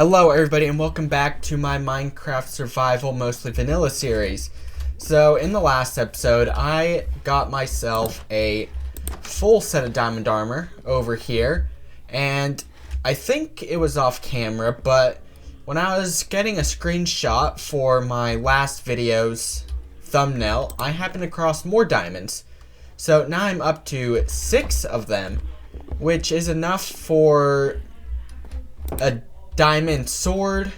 Hello everybody and welcome back to my Minecraft Survival Mostly Vanilla series. So in the last episode I got myself a full set of diamond armor over here, and I think it was off camera, but when I was getting a screenshot for my last video's thumbnail I happened across more diamonds. So now I'm up to 6 of them, which is enough for a diamond sword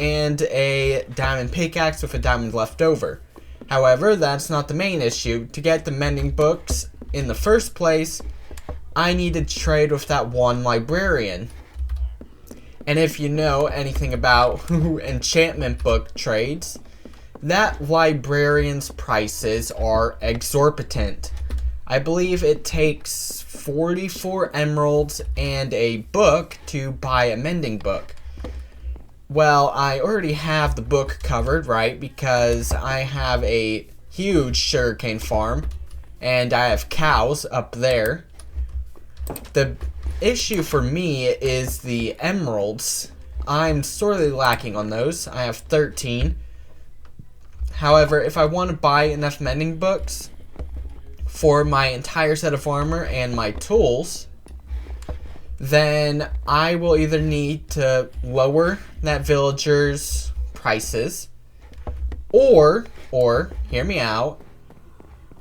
and a diamond pickaxe with a diamond left over. However, that's not the main issue. To get the mending books in the first place, I needed to trade with that one librarian. And if you know anything about enchantment book trades, that librarian's prices are exorbitant. I believe it takes 44 emeralds and a book to buy a mending book. Well, I already have the book covered, right? Because I have a huge sugarcane farm and I have cows up there. The issue for me is the emeralds. I'm sorely lacking on those. I have 13. However, if I want to buy enough mending books for my entire set of armor and my tools, then I will either need to lower that villager's prices, or hear me out,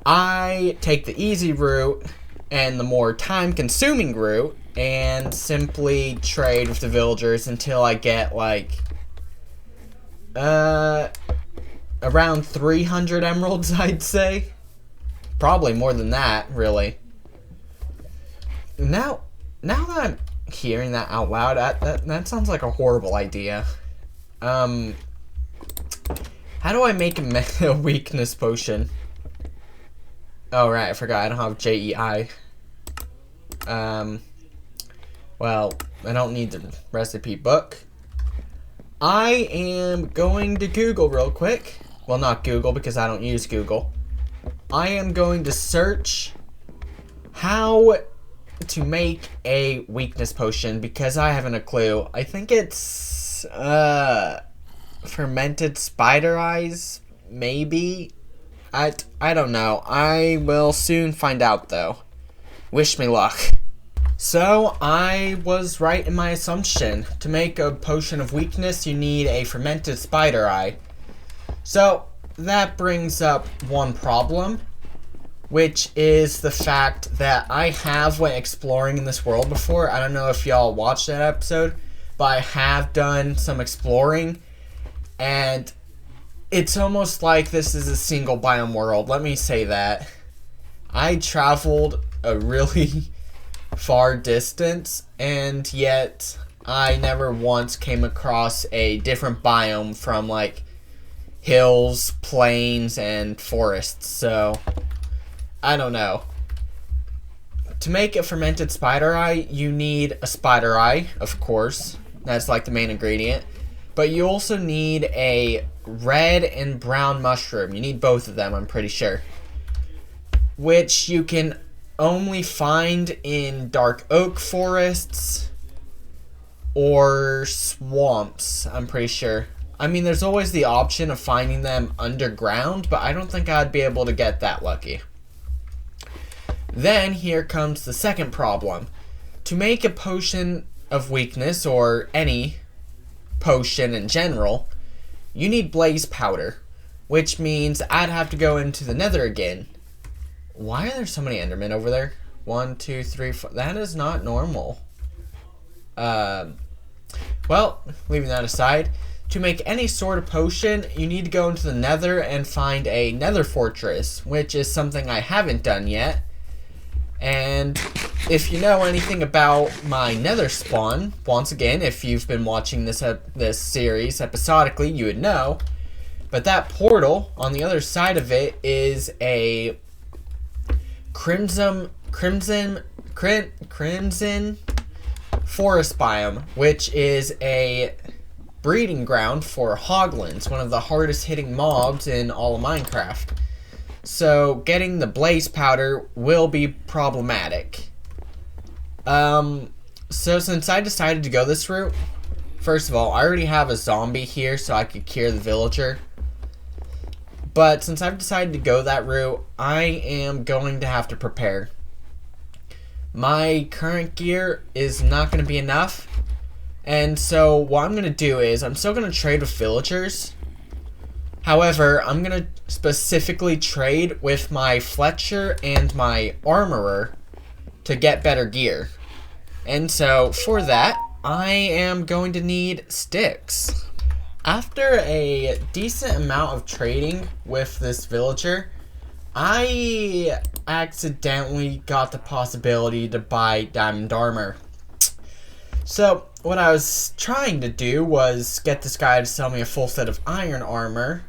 I take the easy route and the more time-consuming route and simply trade with the villagers until I get like around 300 emeralds, I'd say. Probably more than that, really. Now that I'm hearing that out loud, that sounds like a horrible idea. How do I make a weakness potion? Oh, right, I forgot. I don't have JEI. Well, I don't need the recipe book. I am going to Google real quick. Well, not Google, because I don't use Google. I am going to search how to make a weakness potion, because I haven't a clue. I think it's fermented spider eyes, maybe. I don't know. I will soon find out though. Wish me luck. So I was right in my assumption. To make a potion of weakness you need a fermented spider eye. So that brings up one problem, which is the fact that I have went exploring in this world before. I don't know if y'all watched that episode, but I have done some exploring, and it's almost like this is a single biome world. Let me say that. I traveled a really far distance, and yet I never once came across a different biome from like hills, plains, and forests. So I don't know. To make a fermented spider eye, you need a spider eye, of course. That's like the main ingredient. But you also need a red and brown mushroom. You need both of them, I'm pretty sure. Which you can only find in dark oak forests or swamps, I'm pretty sure. I mean, there's always the option of finding them underground, but I don't think I'd be able to get that lucky. Then here comes the second problem. To make a potion of weakness, or any potion in general, you need blaze powder, which means I'd have to go into the nether again. Why are there so many endermen over there? 1, 2, 3, 4. That is not normal. Well, leaving that aside, to make any sort of potion, you need to go into the nether and find a nether fortress, which is something I haven't done yet. And if you know anything about my nether spawn, once again, if you've been watching this series episodically, you would know. But that portal on the other side of it is a crimson forest biome, which is a breeding ground for hoglins, one of the hardest hitting mobs in all of Minecraft. So getting the blaze powder will be problematic. So since I decided to go this route, First of all, I already have a zombie here, so I could cure the villager. But since I've decided to go that route, I am going to have to prepare. My current gear is not going to be enough. And so what I'm going to do is, I'm still going to trade with villagers. However, I'm going to specifically trade with my Fletcher and my Armorer to get better gear. And so for that, I am going to need sticks. After a decent amount of trading with this villager, I accidentally got the possibility to buy diamond armor. So what I was trying to do was get this guy to sell me a full set of iron armor.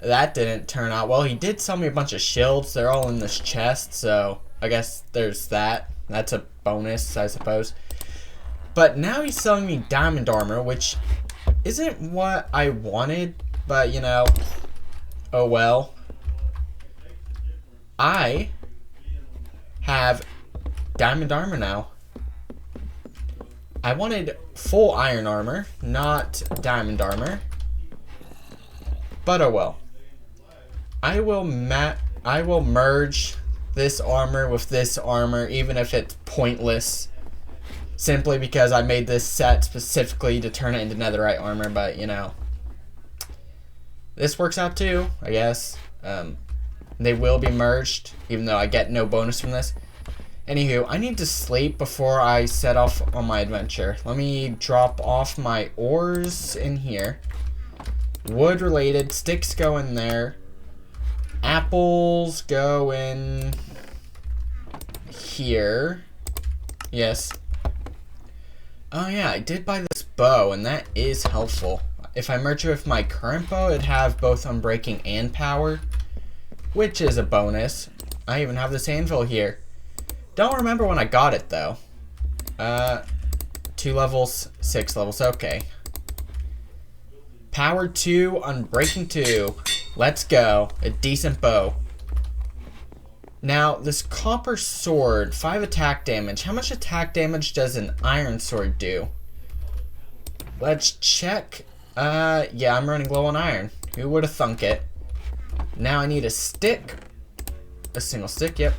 That didn't turn out well. He did sell me a bunch of shields. They're all in this chest, so I guess there's that. That's a bonus, I suppose. But now he's selling me diamond armor, which isn't what I wanted, but you know, oh well. I have diamond armor now. I wanted full iron armor, not diamond armor. But oh well. I will merge this armor with this armor, even if it's pointless. Simply because I made this set specifically to turn it into netherite armor, but you know. This works out too, I guess. They will be merged, even though I get no bonus from this. Anywho, I need to sleep before I set off on my adventure. Let me drop off my ores in here. Wood related, sticks go in there. Apples go in here. Yes. Oh yeah, I did buy this bow, and that is helpful. If I merge it with my current bow, it'd have both unbreaking and power, which is a bonus. I even have this anvil here. Don't remember when I got it, though. 2 levels, 6 levels, okay. Power 2, unbreaking 2. Let's go. A decent bow. Now, this copper sword, 5 attack damage. How much attack damage does an iron sword do? Let's check. Yeah, I'm running low on iron. Who would have thunk it? Now I need a stick. A single stick, yep.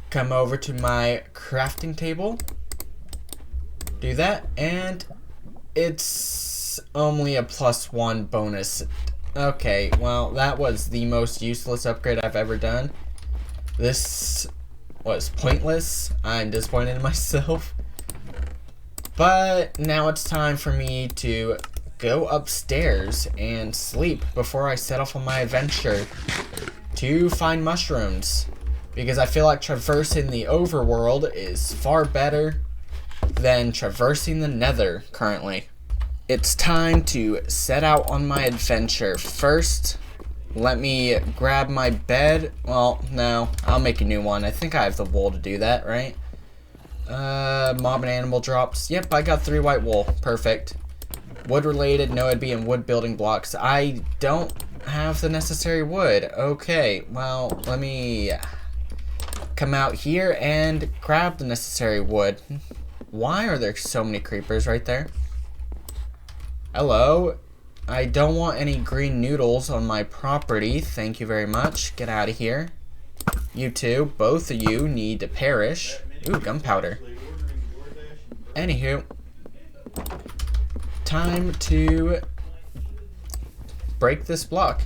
Come over to my crafting table. Do that, and it's only a +1 bonus. Okay, well, that was the most useless upgrade I've ever done. This was pointless. I'm disappointed in myself. But now it's time for me to go upstairs and sleep before I set off on my adventure to find mushrooms. Because I feel like traversing the overworld is far better than traversing the nether currently. It's time to set out on my adventure. First, let me grab my bed. Well, no, I'll make a new one. I think I have the wool to do that, right? Mob and animal drops. Yep, I got 3 white wool. Perfect. Wood related, no, it'd be in wood building blocks. I don't have the necessary wood. Okay, well, let me come out here and grab the necessary wood. Why are there so many creepers right there? Hello? I don't want any green noodles on my property. Thank you very much. Get out of here. You two, both of you need to perish. Ooh, gunpowder. Anywho, time to break this block.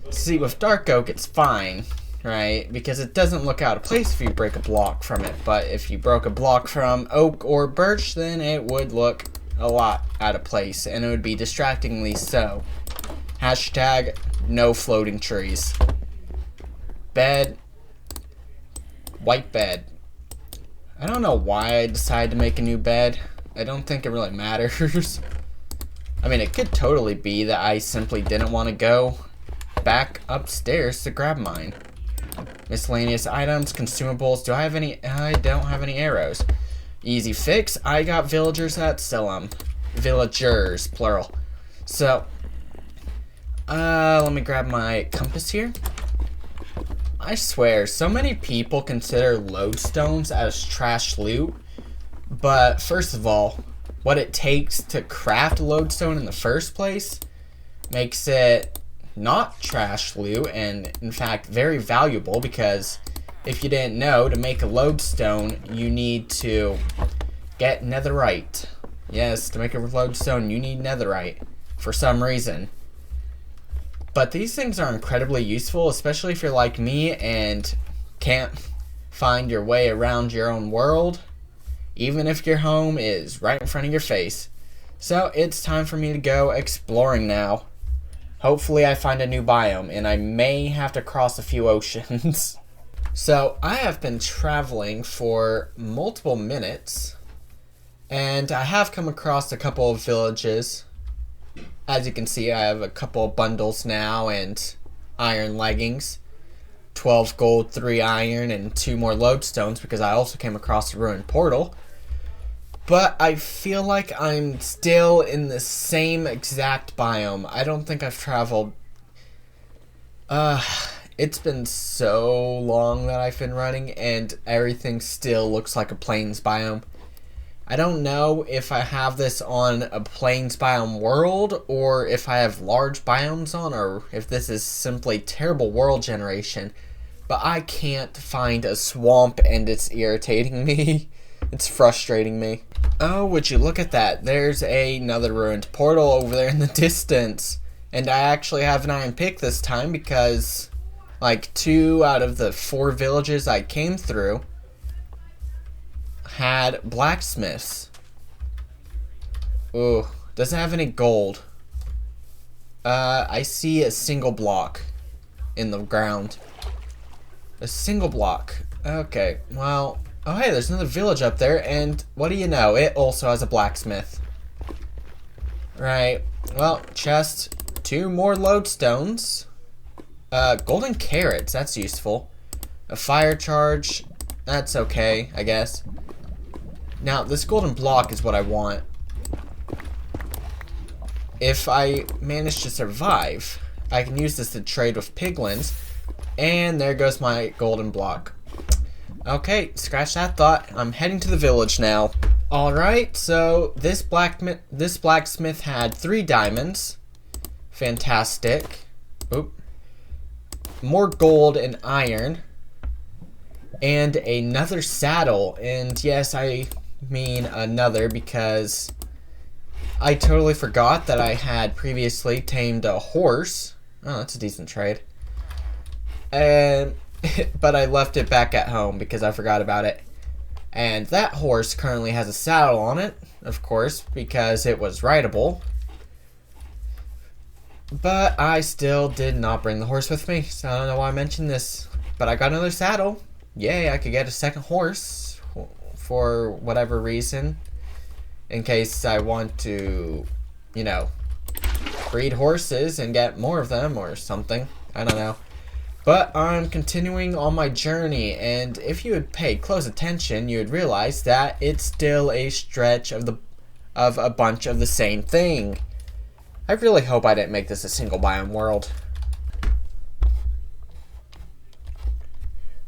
See, with dark oak, it's fine, right? Because it doesn't look out of place if you break a block from it. But if you broke a block from oak or birch, then it would look a lot out of place, and it would be distractingly so. Hashtag no floating trees. Bed. White bed. I don't know why I decided to make a new bed. I don't think it really matters. I mean, it could totally be that I simply didn't want to go back upstairs to grab mine. Miscellaneous items, consumables. Do I have any? I don't have any arrows. Easy fix. I got villagers that sell them. Villagers, plural. So, let me grab my compass here. I swear, so many people consider lodestones as trash loot. But first of all, what it takes to craft a lodestone in the first place makes it not trash loot, and in fact very valuable, because if you didn't know, to make a lodestone you need to get netherite. Yes, to make a lodestone you need netherite for some reason. But these things are incredibly useful, especially if you're like me and can't find your way around your own world, even if your home is right in front of your face. So it's time for me to go exploring now. Hopefully I find a new biome, and I may have to cross a few oceans. So I have been traveling for multiple minutes, and I have come across a couple of villages. As you can see, I have a couple of bundles now and iron leggings. 12 gold, 3 iron, and 2 more lodestones, because I also came across a ruined portal. But I feel like I'm still in the same exact biome. I don't think I've traveled... It's been so long that I've been running, and everything still looks like a plains biome. I don't know if I have this on a plains biome world, or if I have large biomes on, or if this is simply terrible world generation. But I can't find a swamp, and it's irritating me. It's frustrating me. Oh, would you look at that? There's another ruined portal over there in the distance. And I actually have an iron pick this time, because like 2 out of the 4 villages I came through had blacksmiths. Ooh, doesn't have any gold. I see a single block in the ground. A single block. Okay, well, oh hey, there's another village up there, and what do you know? It also has a blacksmith. Right, well, chest, 2 more lodestones. Golden carrots, that's useful. A fire charge, that's okay, I guess. Now, this golden block is what I want. If I manage to survive, I can use this to trade with piglins. And there goes my golden block. Okay, scratch that thought. I'm heading to the village now. Alright, so this blacksmith had 3 diamonds. Fantastic. Oop. More gold and iron. And another saddle. And yes, I mean another, because I totally forgot that I had previously tamed a horse. Oh, that's a decent trade. But I left it back at home because I forgot about it. And that horse currently has a saddle on it, of course, because it was rideable. But I still did not bring the horse with me, so I don't know why I mentioned this. But I got another saddle. Yay, I could get a second horse for whatever reason. In case I want to, you know, breed horses and get more of them or something. I don't know. But I'm continuing on my journey, and if you had paid close attention, you would realize that it's still a stretch of a bunch of the same thing. I really hope I didn't make this a single biome world.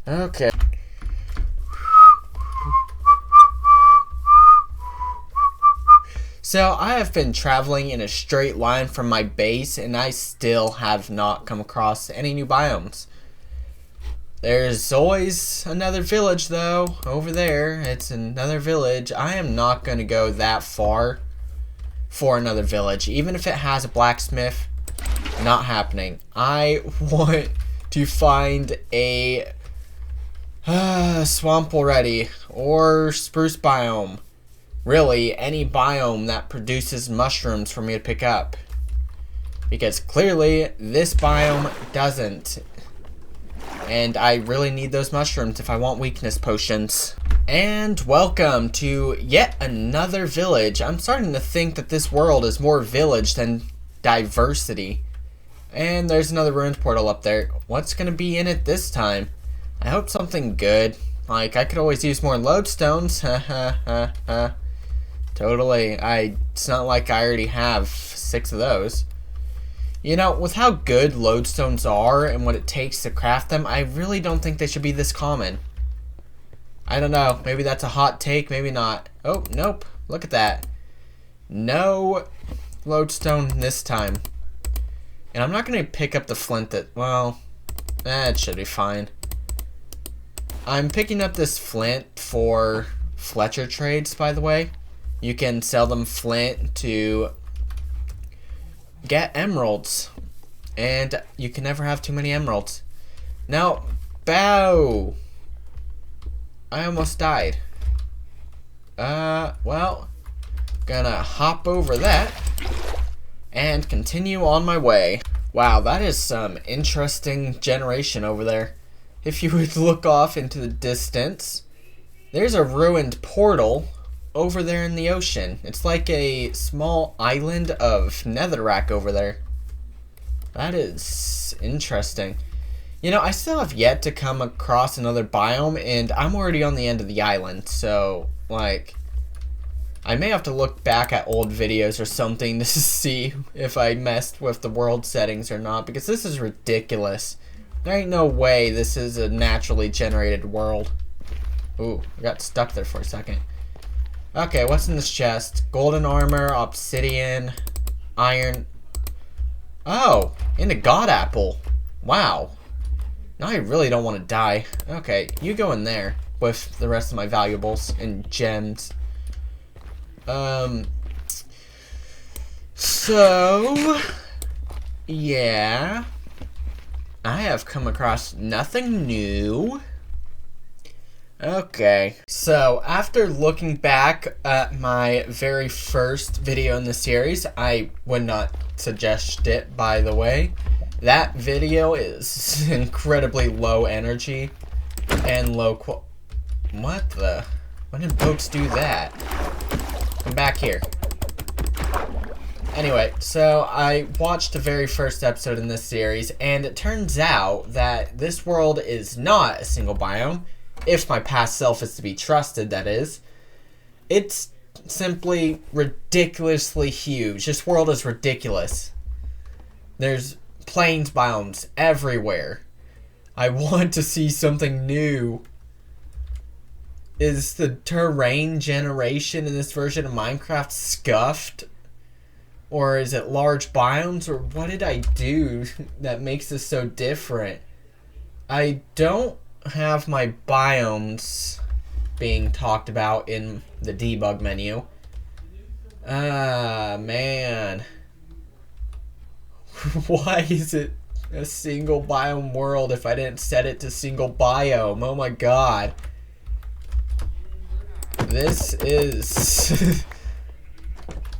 Okay. So I have been traveling in a straight line from my base, and I still have not come across any new biomes. There's always another village though, over there. It's another village. I am not going to go that far for another village, even if it has a blacksmith. Not happening. I want to find a swamp already, or spruce biome. Really, any biome that produces mushrooms for me to pick up. Because clearly, this biome doesn't. And I really need those mushrooms if I want weakness potions. And welcome to yet another village. I'm starting to think that this world is more village than diversity. And there's another ruined portal up there. What's going to be in it this time? I hope something good. Like, I could always use more lodestones. Totally. It's not like I already have 6 of those. You know, with how good lodestones are and what it takes to craft them, I really don't think they should be this common. I don't know. Maybe that's a hot take, maybe not. Oh, nope. Look at that. No lodestone this time. And I'm not going to pick up the flint that, well, that should be fine. I'm picking up this flint for Fletcher trades, by the way. You can sell them flint to get emeralds. And you can never have too many emeralds. Now, bow. I almost died. Well, gonna hop over that and continue on my way. Wow, that is some interesting generation over there. If you would look off into the distance, there's a ruined portal over there in the ocean. It's like a small island of netherrack over there. That is interesting. You know, I still have yet to come across another biome, and I'm already on the end of the island, so, like, I may have to look back at old videos or something to see if I messed with the world settings or not, because this is ridiculous. There ain't no way this is a naturally generated world. Ooh, I got stuck there for a second. Okay, what's in this chest? Golden armor, obsidian, iron. Oh, and a god apple. Wow. Now I really don't want to die. Okay, you go in there with the rest of my valuables and gems. So, yeah, I have come across nothing new. Okay, so after looking back at my very first video in the series, I would not suggest it, by the way. That video is incredibly low energy and low What the? When did boats do that? Come back here. Anyway, so I watched the very first episode in this series, and it turns out that this world is not a single biome, if my past self is to be trusted, that is. It's simply ridiculously huge. This world is ridiculous. There's plains biomes everywhere. I want to see something new. Is the terrain generation in this version of Minecraft scuffed? Or is it large biomes? Or what did I do that makes this so different? I don't have my biomes being talked about in the debug menu. Ah, man. Why is it a single biome world if I didn't set it to single biome? Oh my god. This is...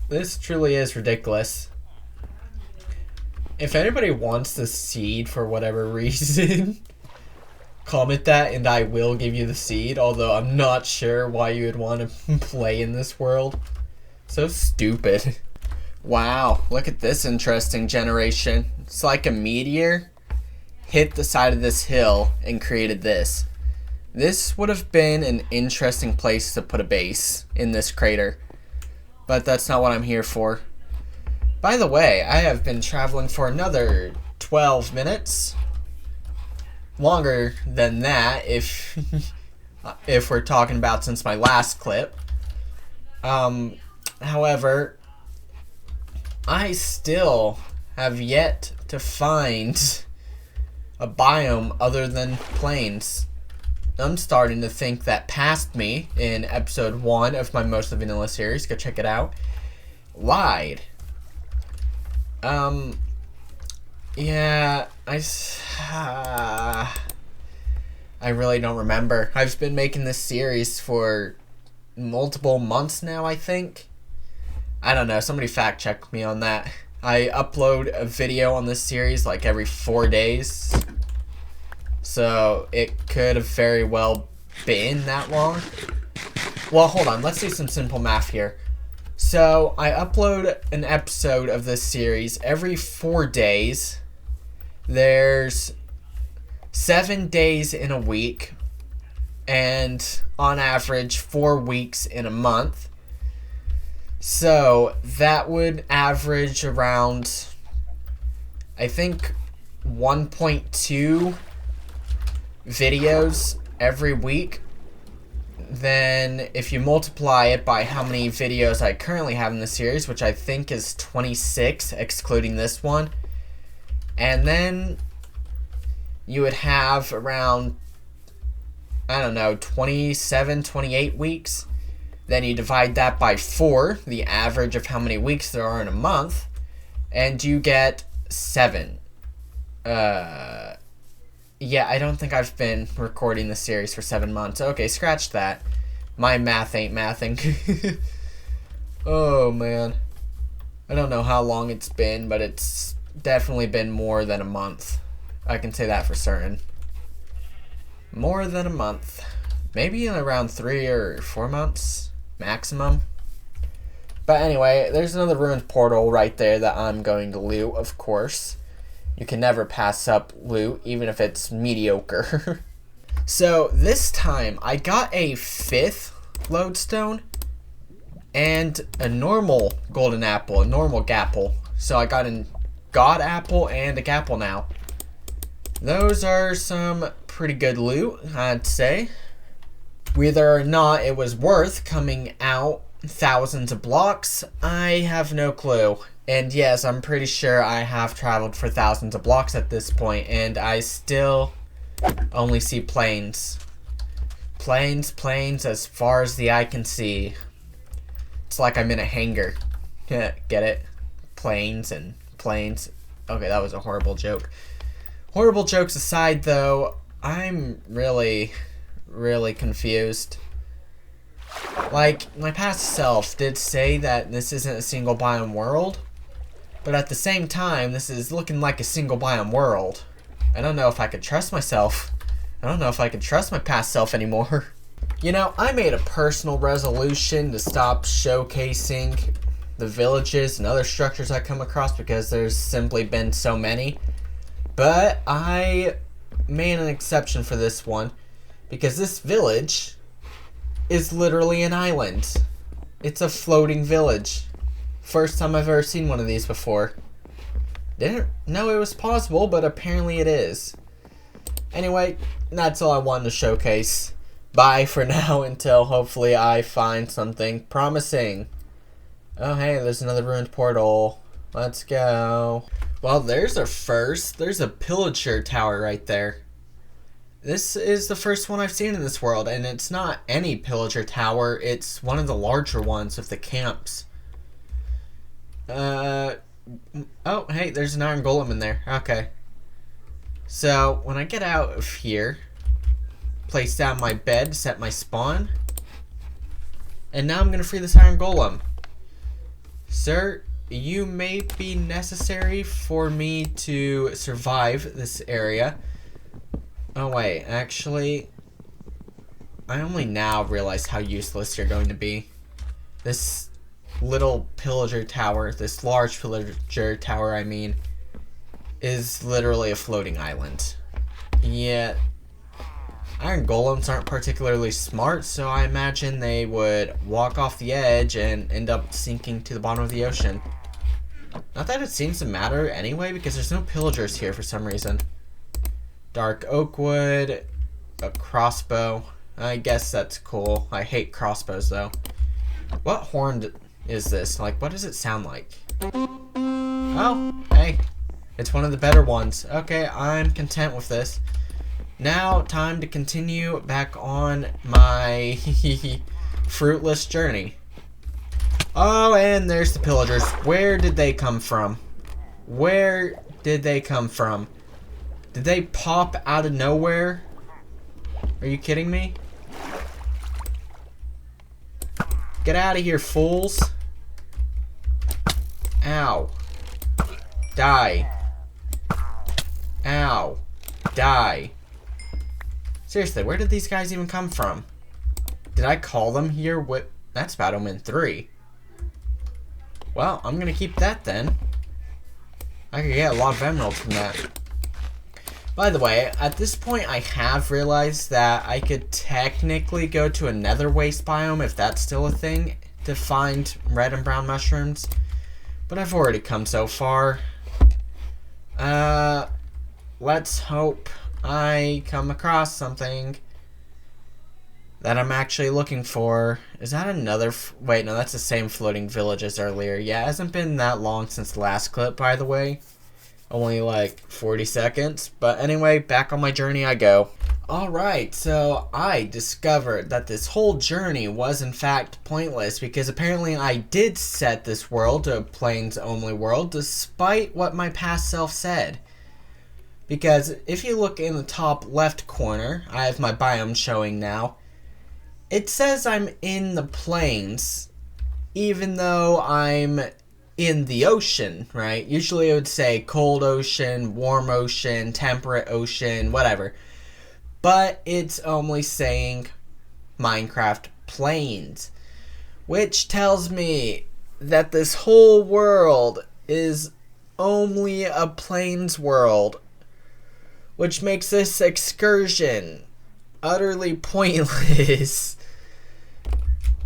This truly is ridiculous. If anybody wants the seed for whatever reason, comment that and I will give you the seed, although I'm not sure why you would want to play in this world. So stupid. Wow, look at this interesting generation. It's like a meteor hit the side of this hill and created this. This would have been an interesting place to put a base in this crater. But that's not what I'm here for. By the way, I have been traveling for another 12 minutes. Longer than that if we're talking about since my last clip. However, I still have yet to find a biome other than plains. I'm starting to think that past me in episode 1 of my Mostly Vanilla series, go check it out, lied. Yeah, I really don't remember. I've been making this series for multiple months now, I think. I don't know, somebody fact check me on that. I upload a video on this series like every 4 days. So it could have very well been that long. Well, hold on. Let's do some simple math here. So I upload an episode of this series every 4 days. There's 7 days in a week. And on average, 4 weeks in a month. So that would average around, I think, 1.2 videos every week. then if you multiply it by how many videos I currently have in the series, which I think is 26, excluding this one, and then you would have around, I don't know, 27, 28 weeks. Then you divide that by 4, the average of how many weeks there are in a month, and you get 7. Yeah, I don't think I've been recording the series for 7 months. Okay, scratch that. My math ain't mathing. Oh, man. I don't know how long it's been, but it's definitely been more than a month. I can say that for certain. More than a month. Maybe in around 3 or 4 months maximum. But anyway, there's another ruined portal right there that I'm going to loot, of course. You can never pass up loot, even if it's mediocre. So this time, I got a 5th lodestone and a normal golden apple, a normal gapple. So I got a god apple and a gapple now. Those are some pretty good loot, I'd say. Whether or not it was worth coming out thousands of blocks, I have no clue. And yes, I'm pretty sure I have traveled for thousands of blocks at this point, and I still only see plains. Plains as far as the eye can see. It's like I'm in a hangar. Get it? Plains and plains. Okay, that was a horrible joke. Horrible jokes aside, though, I'm really confused. Like, my past self did say that this isn't a single biome world, but at the same time, this is looking like a single biome world. I don't know if I could trust myself. I don't know if I can trust my past self anymore. You know, I made a personal resolution to stop showcasing the villages and other structures I come across because there's simply been so many. But I made an exception for this one because this village is literally an island. It's a floating village. First time I've ever seen one of these before. Didn't know it was possible, but apparently it is. Anyway, that's all I wanted to showcase. Bye for now until hopefully I find something promising. Oh hey, there's another ruined portal. Let's go. Well, there's a first. There's a pillager tower right there. This is the first one I've seen in this world, and it's not any pillager tower. It's one of the larger ones with the camps. Oh, hey, there's an iron golem in there. Okay. So, when I get out of here, place down my bed, set my spawn, and now I'm going to free this iron golem. Sir, you may be necessary for me to survive this area. Oh wait, actually, I only now realize how useless you're going to be. This little pillager tower, this large pillager tower, I mean, is literally a floating island. Yet, iron golems aren't particularly smart, so I imagine they would walk off the edge and end up sinking to the bottom of the ocean. Not that it seems to matter anyway, because there's no pillagers here for some reason. Dark oak wood, a crossbow. I guess that's cool. I hate crossbows though. What horn is this? Like, what does it sound like? Oh, hey. It's one of the better ones. Okay, I'm content with this. Now, time to continue back on my fruitless journey. Oh, and there's the pillagers. Where did they come from? Where did they come from? Did they pop out of nowhere? Are you kidding me? Get out of here, fools. Ow. Die. Ow. Die. Seriously, where did these guys even come from? Did I call them here? What? That's Battleman 3. Well, I'm gonna keep that then. I could get a lot of emeralds from that. By the way, at this point I have realized that I could technically go to a nether waste biome if that's still a thing to find red and brown mushrooms. But I've already come so far. Let's hope I come across something that I'm actually looking for. Is that another... Wait, no, that's the same floating village as earlier. Yeah, it hasn't been that long since the last clip, by the way. Only like 40 seconds. But anyway, back on my journey I go. Alright, so I discovered that this whole journey was in fact pointless because apparently I did set this world to a plains-only world despite what my past self said. Because if you look in the top left corner, I have my biome showing now. It says I'm in the plains, even though I'm in the ocean, right? Usually it would say cold ocean, warm ocean, temperate ocean, whatever. But it's only saying Minecraft plains, which tells me that this whole world is only a plains world, which makes this excursion utterly pointless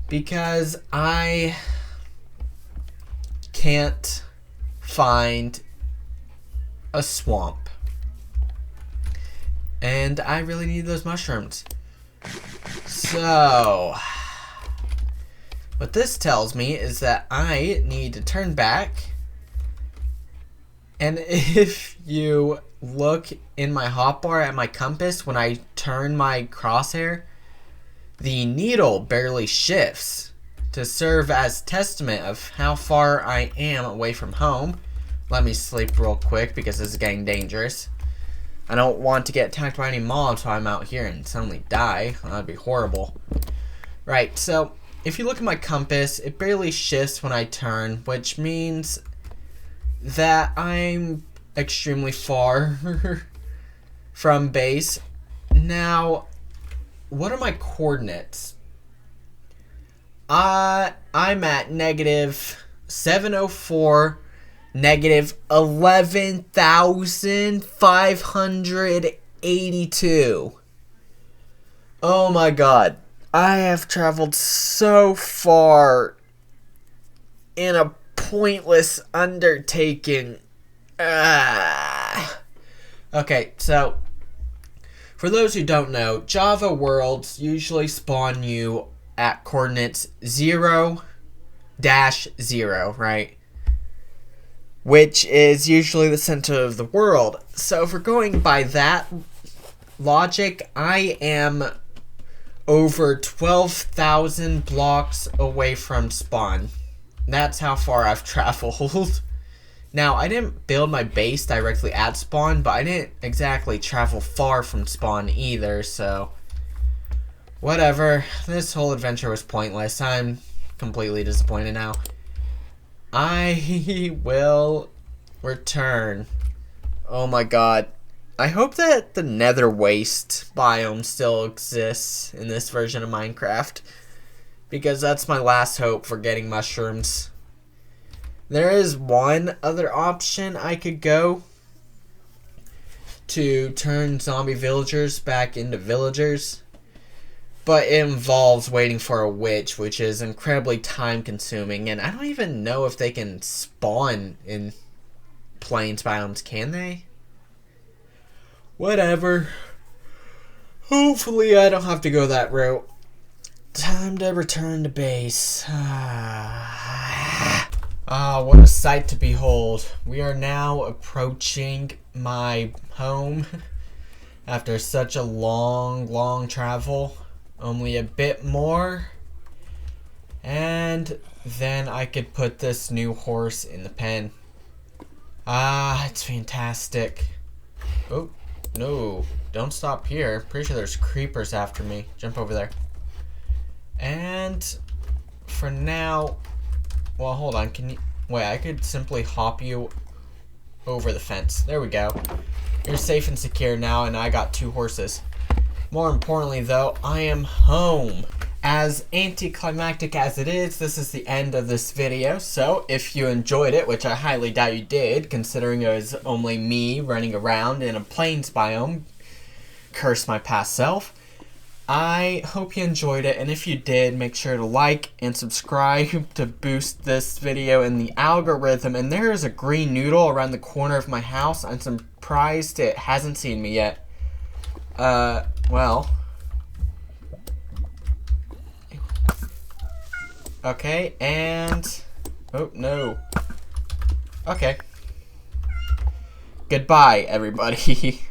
because I can't find a swamp. And I really need those mushrooms. So, what this tells me is that I need to turn back. And if you look in my hotbar at my compass, when I turn my crosshair, the needle barely shifts to serve as testament of how far I am away from home. Let me sleep real quick because this is getting dangerous. I don't want to get attacked by any mobs while I'm out here and suddenly die. That'd be horrible. Right, so if you look at my compass, it barely shifts when I turn, which means that I'm extremely far from base. Now, what are my coordinates? I'm at -704, -11,582. Oh my god. I have traveled so far in a pointless undertaking. Okay, so for those who don't know, Java worlds usually spawn you at coordinates 0-0, right? Which is usually the center of the world. So if we're going by that logic, I am over 12,000 blocks away from spawn. That's how far I've traveled. Now, I didn't build my base directly at spawn, but I didn't exactly travel far from spawn either, so whatever. This whole adventure was pointless. I'm completely disappointed now. I will return. Oh my god. I hope that the nether waste biome still exists in this version of Minecraft, because that's my last hope for getting mushrooms. There is one other option I could go to turn zombie villagers back into villagers, but it involves waiting for a witch, which is incredibly time consuming, and I don't even know if they can spawn in plains biomes, can they? Whatever. Hopefully I don't have to go that route. Time to return to base. What a sight to behold. We are now approaching my home after such a long travel. Only a bit more. And then I could put this new horse in the pen. It's fantastic. Oh, no. Don't stop here. Pretty sure there's creepers after me. Jump over there. And for now... Well, hold on. Can you... Wait, I could simply hop you over the fence. There we go. You're safe and secure now, and I got 2 horses. More importantly, though, I am home. As anticlimactic as it is, this is the end of this video. So, if you enjoyed it, which I highly doubt you did, considering it was only me running around in a plains biome, curse my past self, I hope you enjoyed it, and if you did, make sure to like and subscribe to boost this video in the algorithm. And there is a green noodle around the corner of my house. I'm surprised it hasn't seen me yet. Well, Okay, and... Oh, no. Okay. Goodbye, everybody.